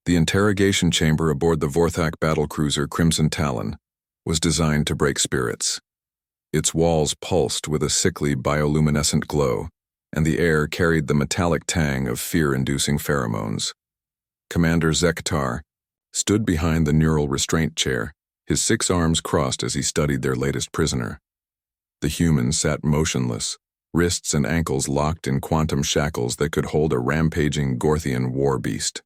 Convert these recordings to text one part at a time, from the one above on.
The interrogation chamber aboard the Vorthak battlecruiser Crimson Talon was designed to break spirits. Its walls pulsed with a sickly bioluminescent glow, and the air carried the metallic tang of fear-inducing pheromones. Commander Zektar stood behind the neural restraint chair, his 6 arms crossed as he studied their latest prisoner. The human sat motionless, wrists and ankles locked in quantum shackles that could hold a rampaging Gorthian war beast.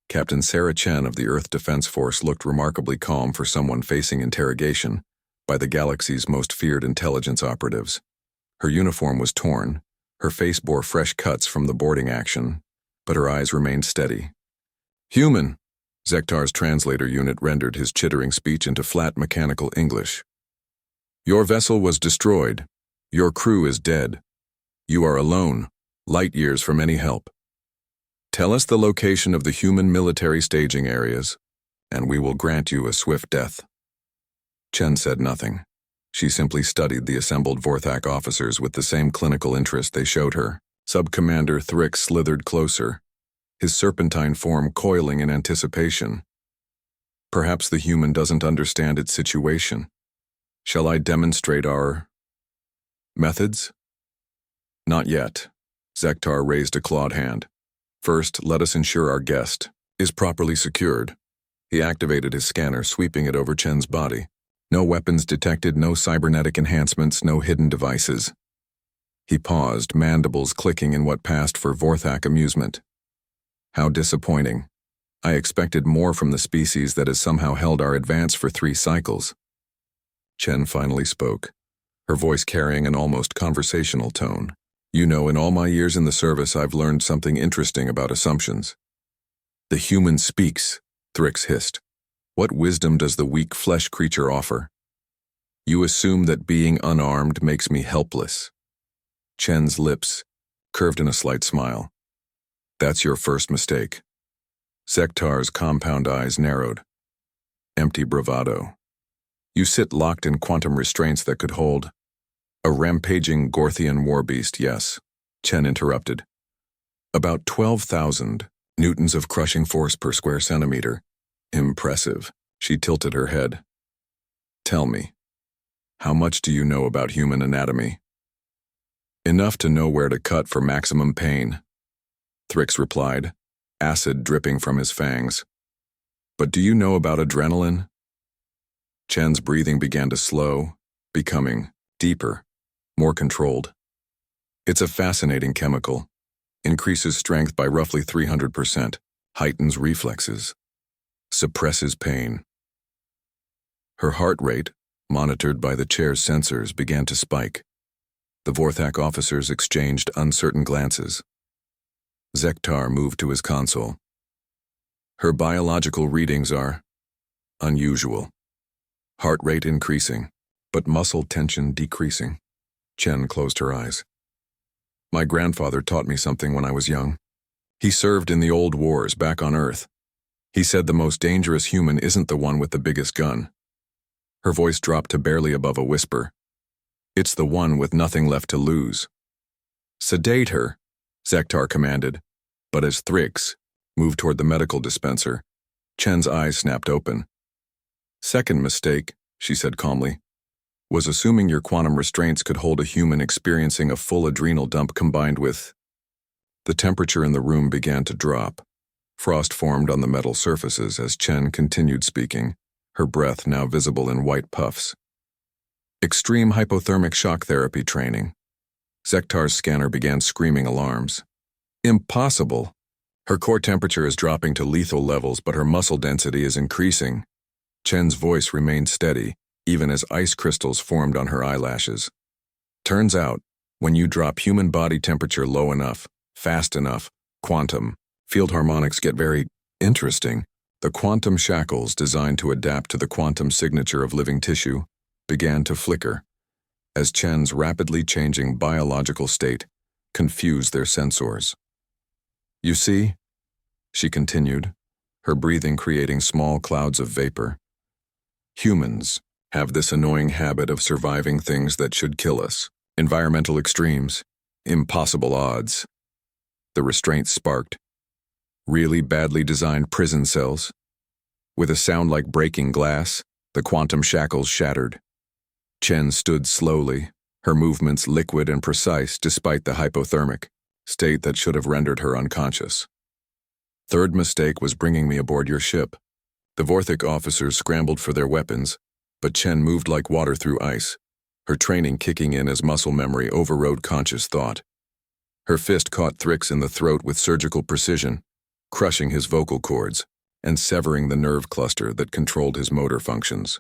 Captain Sarah Chen of the Earth Defense Force looked remarkably calm for someone facing interrogation by the galaxy's most feared intelligence operatives. Her uniform was torn, her face bore fresh cuts from the boarding action, but her eyes remained steady. "Human," Zektar's translator unit rendered his chittering speech into flat mechanical English. "Your vessel was destroyed. Your crew is dead. You are alone, light years from any help. Tell us the location of the human military staging areas, and we will grant you a swift death." Chen said nothing. She simply studied the assembled Vorthak officers with the same clinical interest they showed her. Sub-Commander Thrix slithered closer, his serpentine form coiling in anticipation. Perhaps the human doesn't understand its situation. Shall I demonstrate our methods? Not yet. Zektar raised a clawed hand. First, let us ensure our guest is properly secured. He activated his scanner, sweeping it over Chen's body. No weapons detected, no cybernetic enhancements, no hidden devices. He paused, mandibles clicking in what passed for Vorthak amusement. How disappointing. I expected more from the species that has somehow held our advance for 3 cycles. Chen finally spoke, her voice carrying an almost conversational tone. "You know, in all my years in the service, I've learned something interesting about assumptions." "The human speaks," Thrix hissed. "What wisdom does the weak flesh creature offer?" "You assume that being unarmed makes me helpless." Chen's lips curved in a slight smile. "That's your first mistake." Zektar's compound eyes narrowed. "Empty bravado. You sit locked in quantum restraints that could hold a rampaging Gorthian war beast, yes," Chen interrupted. "About 12,000 newtons of crushing force per square centimeter. Impressive." She tilted her head. "Tell me, how much do you know about human anatomy?" "Enough to know where to cut for maximum pain," Thrix replied, acid dripping from his fangs. "But do you know about adrenaline?" Chen's breathing began to slow, becoming deeper, more controlled. "It's a fascinating chemical. Increases strength by roughly 300%, heightens reflexes, suppresses pain." Her heart rate, monitored by the chair's sensors, began to spike. The Vorthak officers exchanged uncertain glances. Zektar moved to his console. "Her biological readings are unusual. Heart rate increasing, but muscle tension decreasing." Chen closed her eyes. "My grandfather taught me something when I was young. He served in the old wars back on Earth. He said the most dangerous human isn't the one with the biggest gun." Her voice dropped to barely above a whisper. "It's the one with nothing left to lose." "Sedate her," Zektar commanded, but as Thrix moved toward the medical dispenser, Chen's eyes snapped open. "Second mistake," she said calmly, "was assuming your quantum restraints could hold a human experiencing a full adrenal dump combined with—" The temperature in the room began to drop. Frost formed on the metal surfaces as Chen continued speaking, her breath now visible in white puffs. "Extreme hypothermic shock therapy training." Zektar's scanner began screaming alarms. "Impossible. Her core temperature is dropping to lethal levels, but her muscle density is increasing." Chen's voice remained steady, even as ice crystals formed on her eyelashes. "Turns out, when you drop human body temperature low enough, fast enough, quantum field harmonics get very interesting." The quantum shackles, designed to adapt to the quantum signature of living tissue, began to flicker, as Chen's rapidly changing biological state confused their sensors. "You see," she continued, her breathing creating small clouds of vapor, "humans have this annoying habit of surviving things that should kill us. Environmental extremes, impossible odds." The restraint sparked. Really badly designed prison cells. With a sound like breaking glass, the quantum shackles shattered. Chen stood slowly, her movements liquid and precise despite the hypothermic state that should have rendered her unconscious. Third mistake was bringing me aboard your ship. The Vorthic officers scrambled for their weapons, but Chen moved like water through ice, her training kicking in as muscle memory overrode conscious thought. Her fist caught Thrix in the throat with surgical precision, crushing his vocal cords and severing the nerve cluster that controlled his motor functions.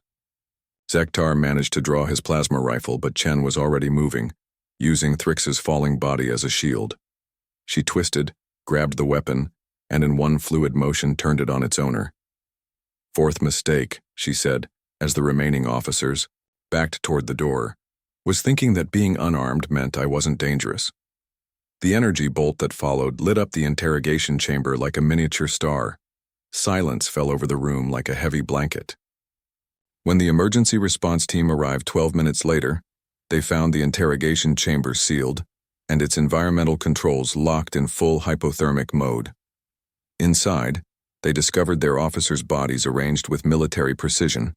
Zektar managed to draw his plasma rifle, but Chen was already moving, using Thrix's falling body as a shield. She twisted, grabbed the weapon, and in one fluid motion turned it on its owner. Fourth mistake, she said, as the remaining officers, backed toward the door, was thinking that being unarmed meant I wasn't dangerous. The energy bolt that followed lit up the interrogation chamber like a miniature star. Silence fell over the room like a heavy blanket. When the emergency response team arrived 12 minutes later, they found the interrogation chamber sealed and its environmental controls locked in full hypothermic mode. Inside, they discovered their officers' bodies arranged with military precision,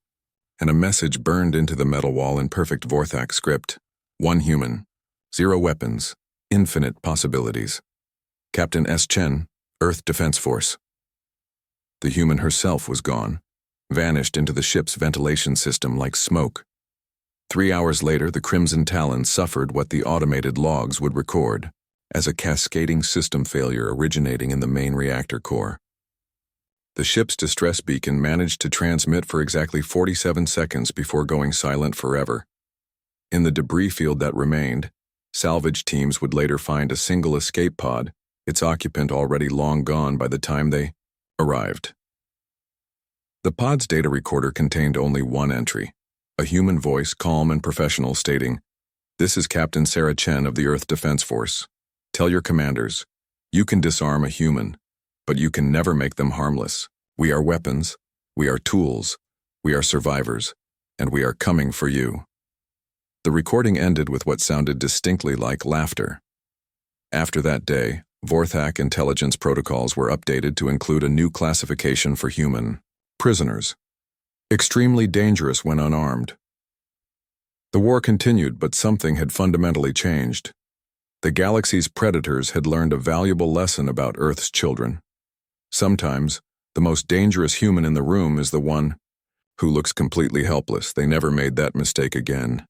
and a message burned into the metal wall in perfect Vorthak script. 1 human, 0 weapons, infinite possibilities. Captain S. Chen, Earth Defense Force. The human herself was gone, vanished into the ship's ventilation system like smoke. 3 hours later, the Crimson Talon suffered what the automated logs would record as a cascading system failure originating in the main reactor core. The ship's distress beacon managed to transmit for exactly 47 seconds before going silent forever. In the debris field that remained, salvage teams would later find a single escape pod, its occupant already long gone by the time they arrived. The pod's data recorder contained only one entry, a human voice, calm and professional, stating, "This is Captain Sarah Chen of the Earth Defense Force. Tell your commanders, you can disarm a human, but you can never make them harmless. We are weapons, we are tools, we are survivors, and we are coming for you." The recording ended with what sounded distinctly like laughter. After that day, Vorthak intelligence protocols were updated to include a new classification for human prisoners. Extremely dangerous when unarmed. The war continued, but something had fundamentally changed. The galaxy's predators had learned a valuable lesson about Earth's children. Sometimes, the most dangerous human in the room is the one who looks completely helpless. They never made that mistake again.